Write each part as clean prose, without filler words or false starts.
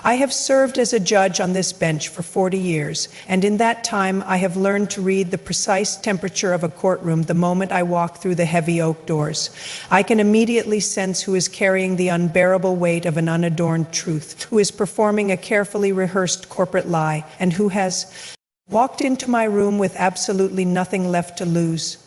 I have served as a judge on this bench for 40 years, and in that time I have learned to read the precise temperature of a courtroom the moment I walk through the heavy oak doors. I can immediately sense who is carrying the unbearable weight of an unadorned truth, who is performing a carefully rehearsed corporate lie, and who has walked into my room with absolutely nothing left to lose.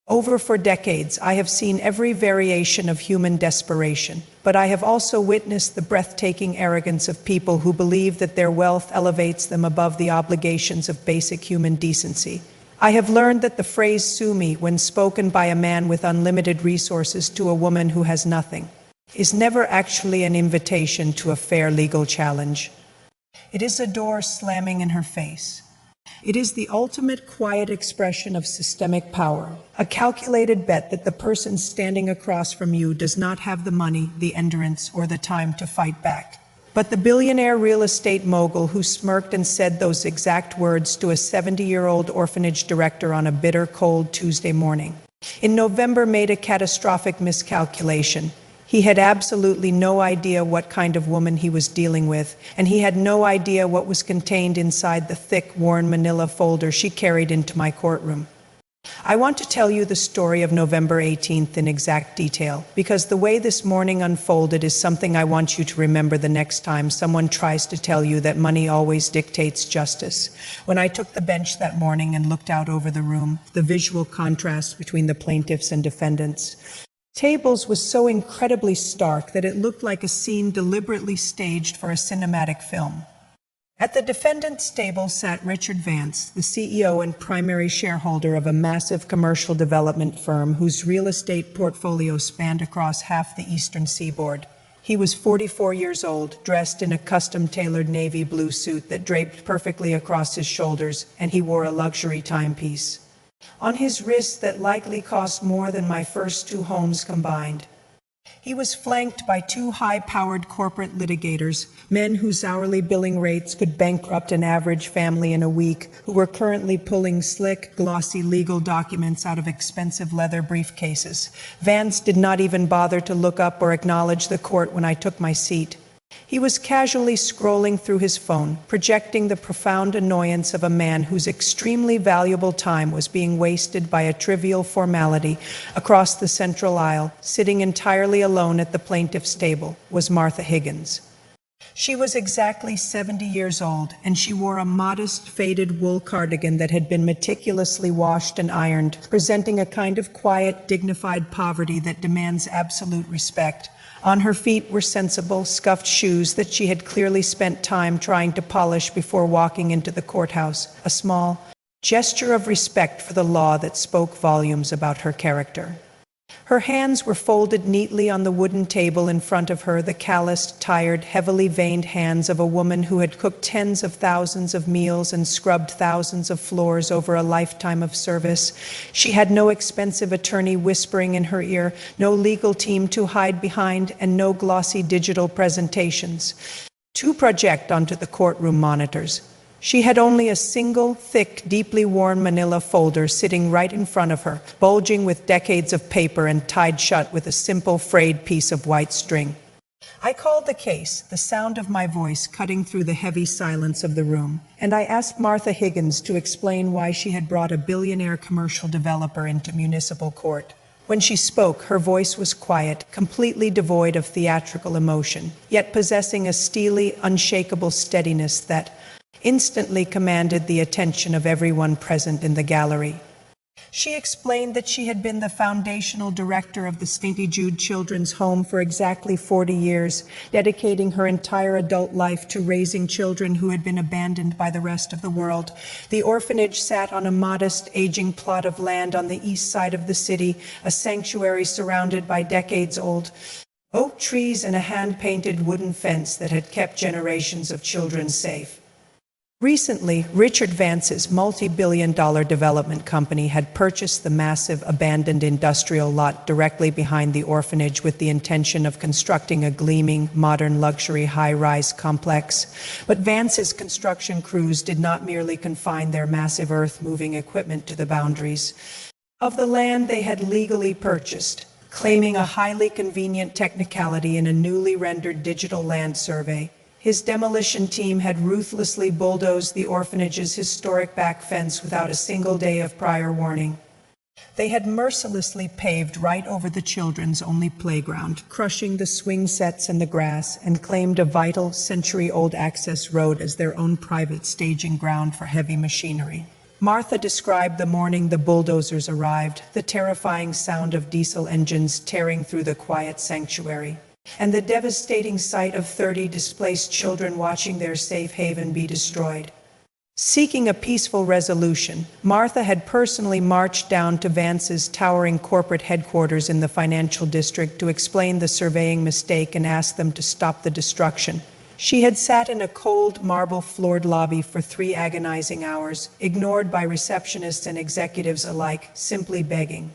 For decades, I have seen every variation of human desperation, but I have also witnessed the breathtaking arrogance of people who believe that their wealth elevates them above the obligations of basic human decency. I have learned that the phrase "sue me," when spoken by a man with unlimited resources to a woman who has nothing, is never actually an invitation to a fair legal challenge. It is a door slamming in her face. It is the ultimate quiet expression of systemic power, a calculated bet that the person standing across from you does not have the money, the endurance, or the time to fight back. But the billionaire real estate mogul who smirked and said those exact words to a 70-year-old orphanage director on a bitter, cold Tuesday morning, in November made a catastrophic miscalculation. He had absolutely no idea what kind of woman he was dealing with, and he had no idea what was contained inside the thick, worn manila folder she carried into my courtroom. I want to tell you the story of November 18th in exact detail, because the way this morning unfolded is something I want you to remember the next time someone tries to tell you that money always dictates justice. When I took the bench that morning and looked out over the room, the visual contrast between the plaintiffs and defendants' tables was so incredibly stark that it looked like a scene deliberately staged for a cinematic film. At the defendant's table sat Richard Vance, the CEO and primary shareholder of a massive commercial development firm whose real estate portfolio spanned across half the eastern seaboard. He was 44 years old, dressed in a custom-tailored navy blue suit that draped perfectly across his shoulders, and he wore a luxury timepiece on his wrist that likely cost more than my first 2 homes combined. He was flanked by 2 high-powered corporate litigators, men whose hourly billing rates could bankrupt an average family in a week, who were currently pulling slick, glossy legal documents out of expensive leather briefcases. Vance did not even bother to look up or acknowledge the court when I took my seat. He was casually scrolling through his phone, projecting the profound annoyance of a man whose extremely valuable time was being wasted by a trivial formality. Across the central aisle, sitting entirely alone at the plaintiff's table, was Martha Higgins. She was exactly 70 years old, and she wore a modest, faded wool cardigan that had been meticulously washed and ironed, presenting a kind of quiet, dignified poverty that demands absolute respect. On her feet were sensible, scuffed shoes that she had clearly spent time trying to polish before walking into the courthouse, a small gesture of respect for the law that spoke volumes about her character. Her hands were folded neatly on the wooden table in front of her, the calloused, tired, heavily veined hands of a woman who had cooked tens of thousands of meals and scrubbed thousands of floors over a lifetime of service. She had no expensive attorney whispering in her ear, no legal team to hide behind, and no glossy digital presentations to project onto the courtroom monitors. She had only a single, thick, deeply worn manila folder sitting right in front of her, bulging with decades of paper and tied shut with a simple frayed piece of white string. I called the case, the sound of my voice cutting through the heavy silence of the room, and I asked Martha Higgins to explain why she had brought a billionaire commercial developer into municipal court. When she spoke, her voice was quiet, completely devoid of theatrical emotion, yet possessing a steely, unshakable steadiness that instantly commanded the attention of everyone present in the gallery. She explained that she had been the foundational director of the St. Jude Children's Home for exactly 40 years, dedicating her entire adult life to raising children who had been abandoned by the rest of the world. The orphanage sat on a modest, aging plot of land on the east side of the city, a sanctuary surrounded by decades-old oak trees and a hand-painted wooden fence that had kept generations of children safe. Recently, Richard Vance's multi-billion-dollar development company had purchased the massive abandoned industrial lot directly behind the orphanage with the intention of constructing a gleaming, modern luxury high-rise complex. But Vance's construction crews did not merely confine their massive earth-moving equipment to the boundaries of the land they had legally purchased, claiming a highly convenient technicality in a newly rendered digital land survey. His demolition team had ruthlessly bulldozed the orphanage's historic back fence without a single day of prior warning. They had mercilessly paved right over the children's only playground, crushing the swing sets and the grass, and claimed a vital, century-old access road as their own private staging ground for heavy machinery. Martha described the morning the bulldozers arrived, the terrifying sound of diesel engines tearing through the quiet sanctuary, and the devastating sight of 30 displaced children watching their safe haven be destroyed. Seeking a peaceful resolution, Martha had personally marched down to Vance's towering corporate headquarters in the financial district to explain the surveying mistake and ask them to stop the destruction. She had sat in a cold, marble-floored lobby for 3 agonizing hours, ignored by receptionists and executives alike, simply begging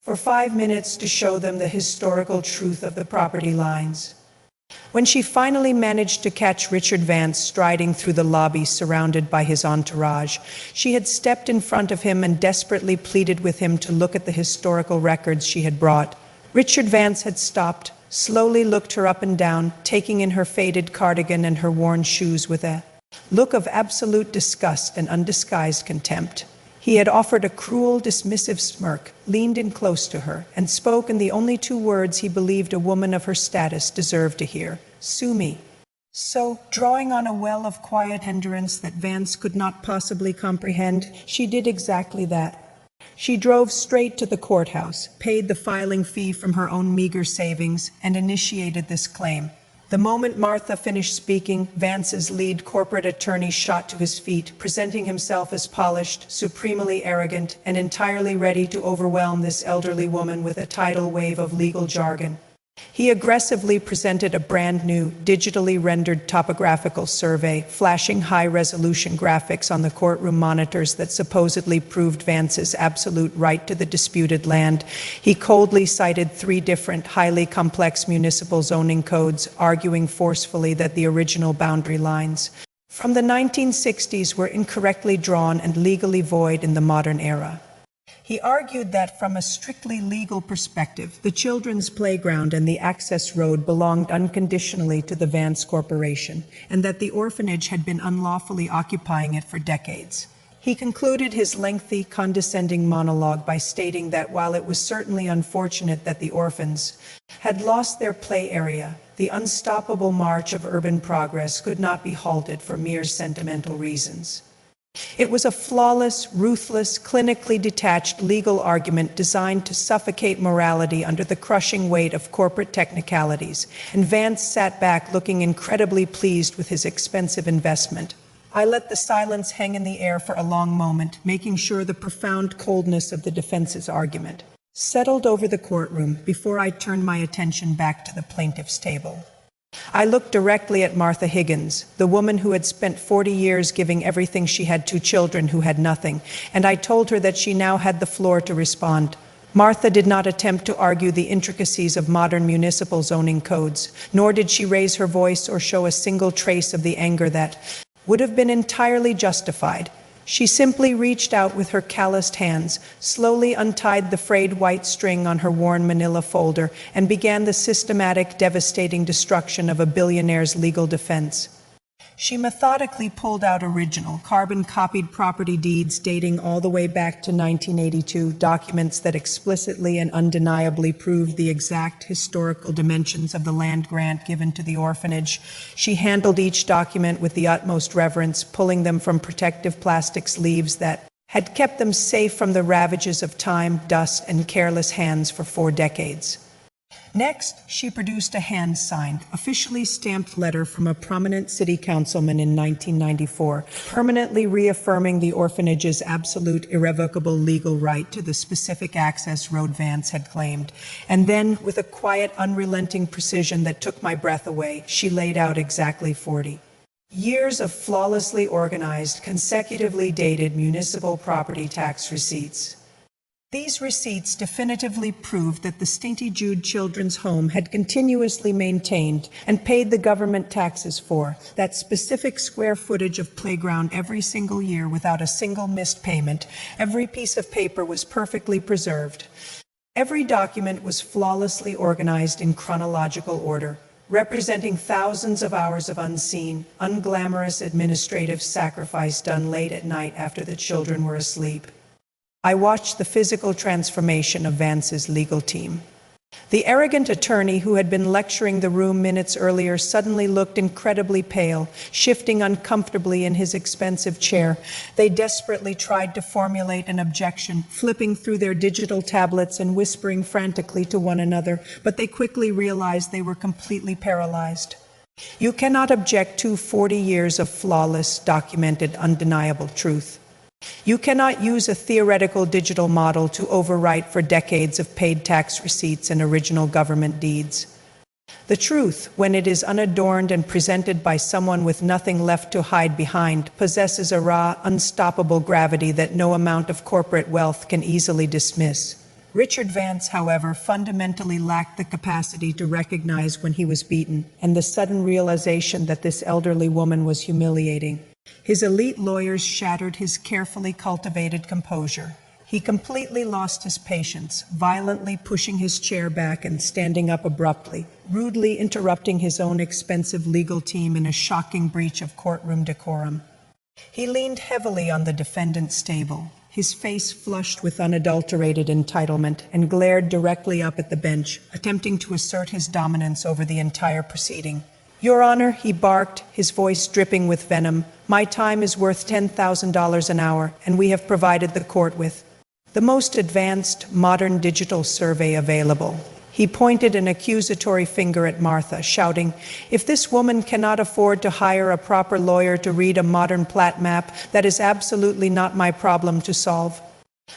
for 5 minutes to show them the historical truth of the property lines. When she finally managed to catch Richard Vance striding through the lobby surrounded by his entourage, she had stepped in front of him and desperately pleaded with him to look at the historical records she had brought. Richard Vance had stopped, slowly looked her up and down, taking in her faded cardigan and her worn shoes with a look of absolute disgust and undisguised contempt. He had offered a cruel, dismissive smirk, leaned in close to her, and spoke in the only 2 words he believed a woman of her status deserved to hear: "Sue me." So, drawing on a well of quiet endurance that Vance could not possibly comprehend, she did exactly that. She drove straight to the courthouse, paid the filing fee from her own meager savings, and initiated this claim. The moment Martha finished speaking, Vance's lead corporate attorney shot to his feet, presenting himself as polished, supremely arrogant, and entirely ready to overwhelm this elderly woman with a tidal wave of legal jargon. He aggressively presented a brand new, digitally rendered topographical survey, flashing high-resolution graphics on the courtroom monitors that supposedly proved Vance's absolute right to the disputed land. He coldly cited 3 different, highly complex municipal zoning codes, arguing forcefully that the original boundary lines from the 1960s were incorrectly drawn and legally void in the modern era. He argued that from a strictly legal perspective, the children's playground and the access road belonged unconditionally to the Vance Corporation, and that the orphanage had been unlawfully occupying it for decades. He concluded his lengthy, condescending monologue by stating that while it was certainly unfortunate that the orphans had lost their play area, the unstoppable march of urban progress could not be halted for mere sentimental reasons. It was a flawless, ruthless, clinically detached legal argument designed to suffocate morality under the crushing weight of corporate technicalities, and Vance sat back looking incredibly pleased with his expensive investment. I let the silence hang in the air for a long moment, making sure the profound coldness of the defense's argument settled over the courtroom before I turned my attention back to the plaintiff's table. I looked directly at Martha Higgins, the woman who had spent 40 years giving everything she had to children who had nothing, and I told her that she now had the floor to respond. Martha did not attempt to argue the intricacies of modern municipal zoning codes, nor did she raise her voice or show a single trace of the anger that would have been entirely justified. She simply reached out with her calloused hands, slowly untied the frayed white string on her worn manila folder, and began the systematic, devastating destruction of a billionaire's legal defense. She methodically pulled out original, carbon-copied property deeds dating all the way back to 1982, documents that explicitly and undeniably proved the exact historical dimensions of the land grant given to the orphanage. She handled each document with the utmost reverence, pulling them from protective plastic sleeves that had kept them safe from the ravages of time, dust, and careless hands for 4 decades. Next, she produced a hand-signed, officially stamped letter from a prominent city councilman in 1994, permanently reaffirming the orphanage's absolute, irrevocable legal right to the specific access road Vance had claimed. And then, with a quiet, unrelenting precision that took my breath away, she laid out exactly 40 years of flawlessly organized, consecutively dated municipal property tax receipts. These receipts definitively proved that the St. Jude Children's Home had continuously maintained and paid the government taxes for that specific square footage of playground every single year without a single missed payment. Every piece of paper was perfectly preserved. Every document was flawlessly organized in chronological order. representing thousands of hours of unseen, unglamorous administrative sacrifice done late at night after the children were asleep. I watched the physical transformation of Vance's legal team. The arrogant attorney who had been lecturing the room minutes earlier suddenly looked incredibly pale, shifting uncomfortably in his expensive chair. They desperately tried to formulate an objection, flipping through their digital tablets and whispering frantically to one another, but they quickly realized they were completely paralyzed. You cannot object to 40 years of flawless, documented, undeniable truth. You cannot use a theoretical digital model to overwrite for decades of paid tax receipts and original government deeds. The truth, when it is unadorned and presented by someone with nothing left to hide behind, possesses a raw, unstoppable gravity that no amount of corporate wealth can easily dismiss. Richard Vance, however, fundamentally lacked the capacity to recognize when he was beaten, and the sudden realization that this elderly woman was humiliating. His elite lawyers shattered his carefully cultivated composure. He completely lost his patience, violently pushing his chair back and standing up abruptly, rudely interrupting his own expensive legal team in a shocking breach of courtroom decorum. He leaned heavily on the defendant's table, his face flushed with unadulterated entitlement, and glared directly up at the bench, attempting to assert his dominance over the entire proceeding. "Your Honor," he barked, his voice dripping with venom, "my time is worth $10,000 an hour, and we have provided the court with the most advanced, modern digital survey available." He pointed an accusatory finger at Martha, shouting, "If this woman cannot afford to hire a proper lawyer to read a modern plat map, that is absolutely not my problem to solve."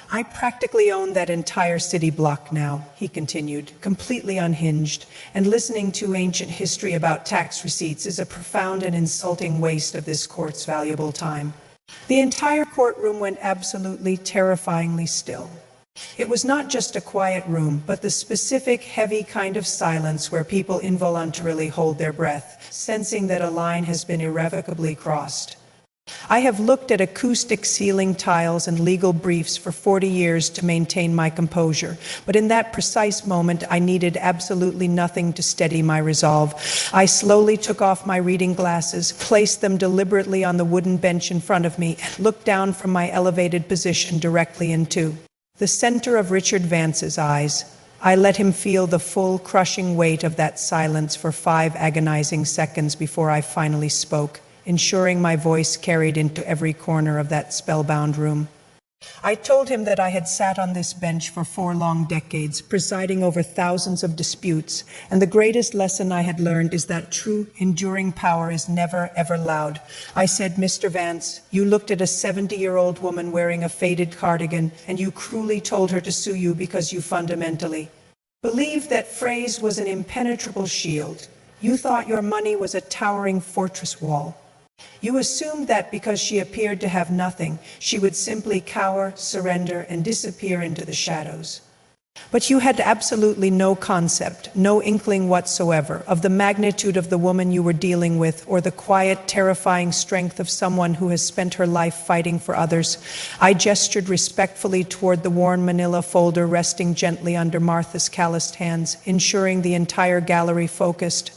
"I practically own that entire city block now," he continued, completely unhinged, "and listening to ancient history about tax receipts is a profound and insulting waste of this court's valuable time." The entire courtroom went absolutely terrifyingly still. It was not just a quiet room, but the specific, heavy kind of silence where people involuntarily hold their breath, sensing that a line has been irrevocably crossed. I have looked at acoustic ceiling tiles and legal briefs for 40 years to maintain my composure, but in that precise moment I needed absolutely nothing to steady my resolve. I slowly took off my reading glasses, placed them deliberately on the wooden bench in front of me, and looked down from my elevated position directly into the center of Richard Vance's eyes. I let him feel the full, crushing weight of that silence for 5 agonizing seconds before I finally spoke, ensuring my voice carried into every corner of that spellbound room. I told him that I had sat on this bench for 4 long decades, presiding over thousands of disputes, and the greatest lesson I had learned is that true, enduring power is never, ever loud. I said, "Mr. Vance, you looked at a 70-year-old woman wearing a faded cardigan, and you cruelly told her to sue you because you fundamentally believed that phrase was an impenetrable shield. You thought your money was a towering fortress wall. You assumed that because she appeared to have nothing, she would simply cower, surrender, and disappear into the shadows. But you had absolutely no concept, no inkling whatsoever, of the magnitude of the woman you were dealing with, or the quiet, terrifying strength of someone who has spent her life fighting for others." I gestured respectfully toward the worn manila folder resting gently under Martha's calloused hands, ensuring the entire gallery focused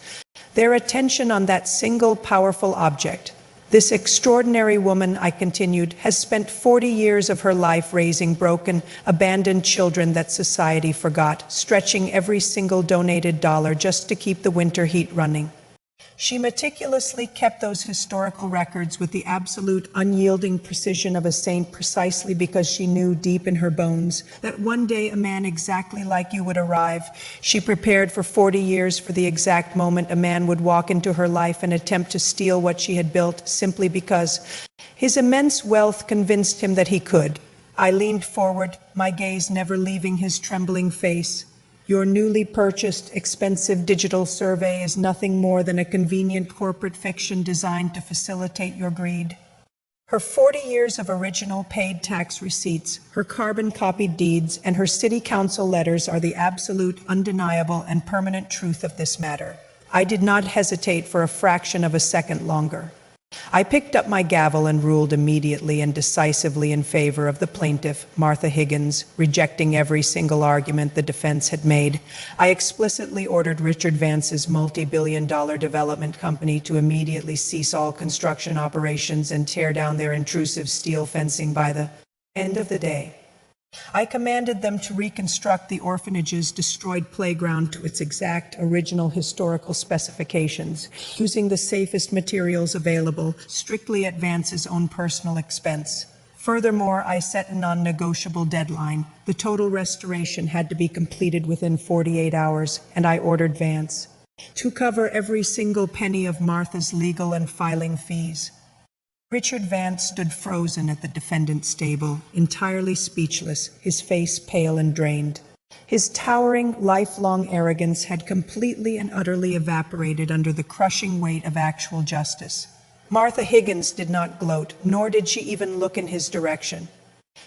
their attention on that single powerful object. "This extraordinary woman," I continued, "has spent 40 years of her life raising broken, abandoned children that society forgot, stretching every single donated dollar just to keep the winter heat running. She meticulously kept those historical records with the absolute unyielding precision of a saint, precisely because she knew deep in her bones that one day a man exactly like you would arrive. She prepared for 40 years for the exact moment a man would walk into her life and attempt to steal what she had built, simply because his immense wealth convinced him that he could." I leaned forward, my gaze never leaving his trembling face. "Your newly purchased, expensive digital survey is nothing more than a convenient corporate fiction designed to facilitate your greed. Her 40 years of original paid tax receipts, her carbon-copied deeds, and her city council letters are the absolute, undeniable, and permanent truth of this matter." I did not hesitate for a fraction of a second longer. I picked up my gavel and ruled immediately and decisively in favor of the plaintiff, Martha Higgins, rejecting every single argument the defense had made. I explicitly ordered Richard Vance's multi-billion-dollar development company to immediately cease all construction operations and tear down their intrusive steel fencing by the end of the day. I commanded them to reconstruct the orphanage's destroyed playground to its exact original historical specifications, using the safest materials available, strictly at Vance's own personal expense. Furthermore, I set a non-negotiable deadline. The total restoration had to be completed within 48 hours, and I ordered Vance to cover every single penny of Martha's legal and filing fees. Richard Vance stood frozen at the defendant's table, entirely speechless, his face pale and drained. His towering, lifelong arrogance had completely and utterly evaporated under the crushing weight of actual justice. Martha Higgins did not gloat, nor did she even look in his direction.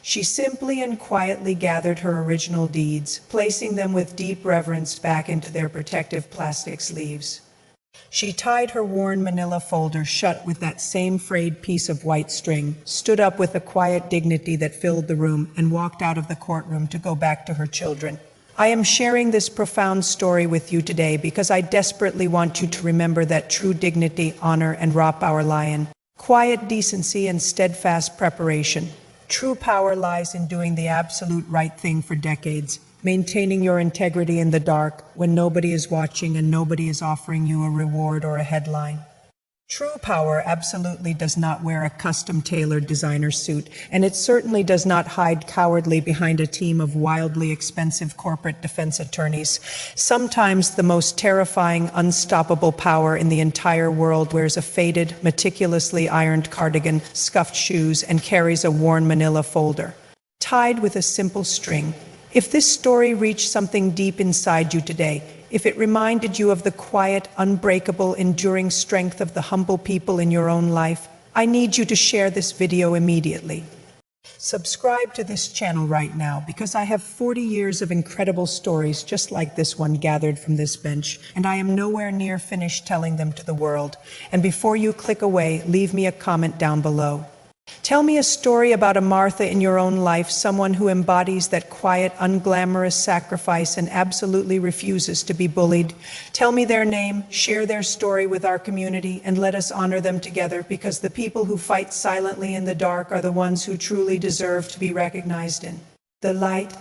She simply and quietly gathered her original deeds, placing them with deep reverence back into their protective plastic sleeves. She tied her worn manila folder shut with that same frayed piece of white string, stood up with a quiet dignity that filled the room, and walked out of the courtroom to go back to her children. I am sharing this profound story with you today because I desperately want you to remember that true dignity, honor, and raw power lie in quiet decency and steadfast preparation. True power lies in doing the absolute right thing for decades, maintaining your integrity in the dark when nobody is watching and nobody is offering you a reward or a headline. True power absolutely does not wear a custom-tailored designer suit, and it certainly does not hide cowardly behind a team of wildly expensive corporate defense attorneys. Sometimes the most terrifying, unstoppable power in the entire world wears a faded, meticulously ironed cardigan, scuffed shoes, and carries a worn manila folder, tied with a simple string. If this story reached something deep inside you today, if it reminded you of the quiet, unbreakable, enduring strength of the humble people in your own life, I need you to share this video immediately. Subscribe to this channel right now because I have 40 years of incredible stories just like this one gathered from this bench, and I am nowhere near finished telling them to the world. And before you click away, leave me a comment down below. Tell me a story about a Martha in your own life, someone who embodies that quiet, unglamorous sacrifice and absolutely refuses to be bullied. Tell me their name, share their story with our community, and let us honor them together, because the people who fight silently in the dark are the ones who truly deserve to be recognized in the light.